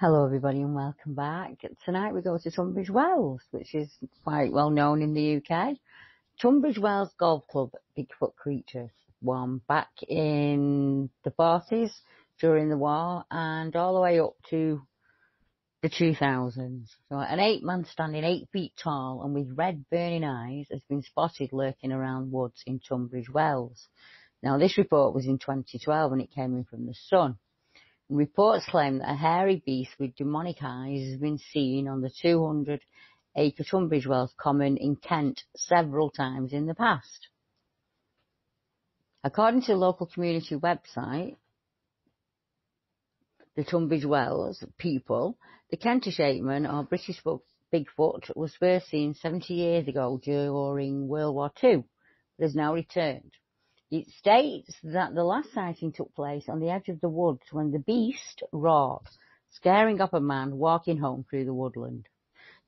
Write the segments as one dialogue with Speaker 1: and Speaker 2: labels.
Speaker 1: Hello everybody and welcome back. Tonight we go to Tunbridge Wells, which is quite well known in the UK. Tunbridge Wells Golf Club Bigfoot creatures, one back in the 40s during the war and all the way up to the 2000s. So an 8-man standing 8 feet tall and with red burning eyes has been spotted lurking around woods in Tunbridge Wells. Now this report was in 2012 and it came in from the Sun. Reports claim that a hairy beast with demonic eyes has been seen on the 200-acre Tunbridge Wells Common in Kent several times in the past. According to the local community website, the Tunbridge Wells people, the Kentish ape-man or British Bigfoot was first seen 70 years ago during World War II, but has now returned. It states that the last sighting took place on the edge of the woods when the beast roared, scaring off a man walking home through the woodland.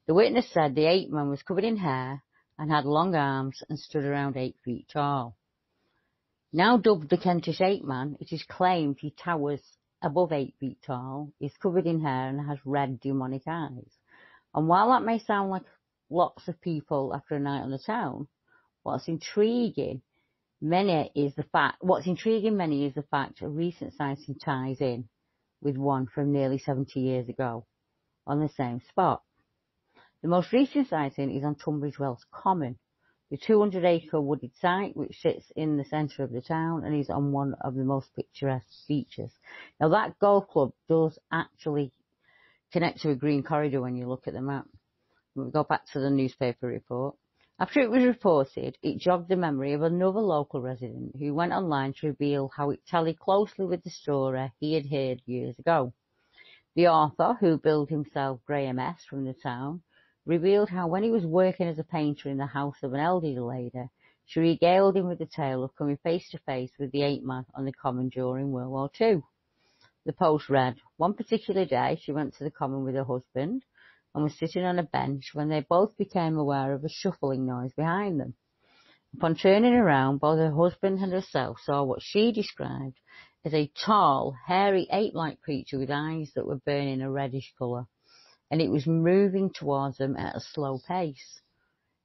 Speaker 1: The witness said the ape-man was covered in hair and had long arms and stood around 8 feet tall. Now dubbed the Kentish ape-man, it is claimed he towers above 8 feet tall, is covered in hair and has red demonic eyes. And while that may sound like lots of people after a night on the town, what's intriguing many is the fact a recent sighting ties in with one from nearly 70 years ago on the same spot. The most recent sighting is on Tunbridge Wells Common, the 200-acre wooded site which sits in the centre of the town and is on one of the most picturesque beaches. Now that golf club does actually connect to a green corridor when you look at the map. We'll go back to the newspaper report. After it was reported, it jogged the memory of another local resident who went online to reveal how it tallied closely with the story he had heard years ago. The author, who billed himself Graham S. from the town, revealed how when he was working as a painter in the house of an elderly lady, she regaled him with the tale of coming face to face with the ape-man on the Common during World War II. The post read, one particular day she went to the Common with her husband, and was sitting on a bench when they both became aware of a shuffling noise behind them. Upon turning around, both her husband and herself saw what she described as a tall, hairy, ape-like creature with eyes that were burning a reddish colour, and it was moving towards them at a slow pace.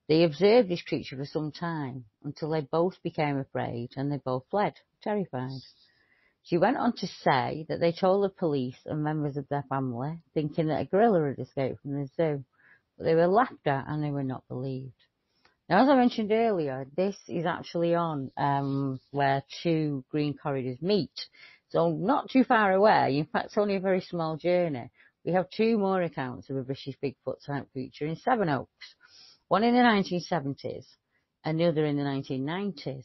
Speaker 1: They observed this creature for some time, until they both became afraid and they both fled, terrified. She went on to say that they told the police and members of their family, thinking that a gorilla had escaped from the zoo, but they were laughed at and they were not believed. Now, as I mentioned earlier, this is actually on where two green corridors meet, so not too far away. In fact, it's only a very small journey. We have two more accounts of a British Bigfoot-type creature in Sevenoaks, one in the 1970s and the other in the 1990s.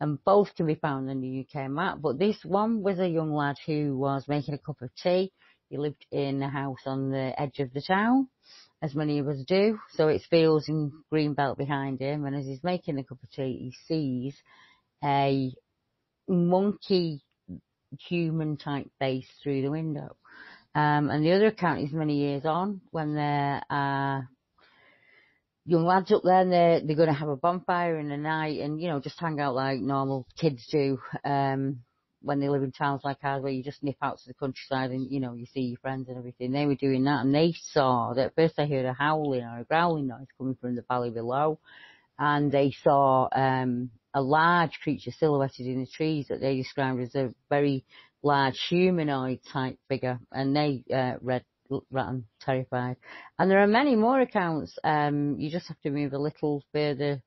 Speaker 1: And both can be found on the UK map. But this one was a young lad who was making a cup of tea. He lived in a house on the edge of the town, as many of us do. So it's fields and green belt behind him. And as he's making a cup of tea, he sees a monkey human-type face through the window. And the other account is many years on, when there are young lads up there and they're going to have a bonfire in the night and, you know, just hang out like normal kids do when they live in towns like ours where you just nip out to the countryside and, you know, you see your friends and everything. They were doing that and they saw that first they heard a howling or a growling noise coming from the valley below, and they saw a large creature silhouetted in the trees that they described as a very large humanoid type figure, and they ran terrified. And there are many more accounts. You just have to move a little further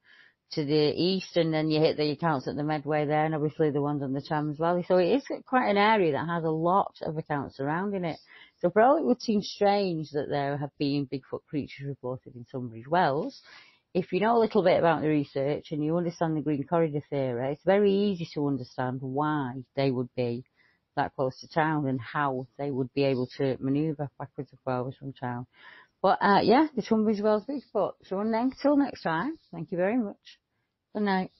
Speaker 1: to the east and then you hit the accounts at the Medway there, and obviously the ones on the Thames Valley. So it is quite an area that has a lot of accounts surrounding it. So for all it would seem strange that there have been Bigfoot creatures reported in Tunbridge Wells, if you know a little bit about the research and you understand the Green Corridor theory, it's very easy to understand why they would be that close to town and how they would be able to manoeuvre backwards and forwards from town. But yeah, the Tunbridge Wells Bigfoot. So until next time, thank you very much. Good night.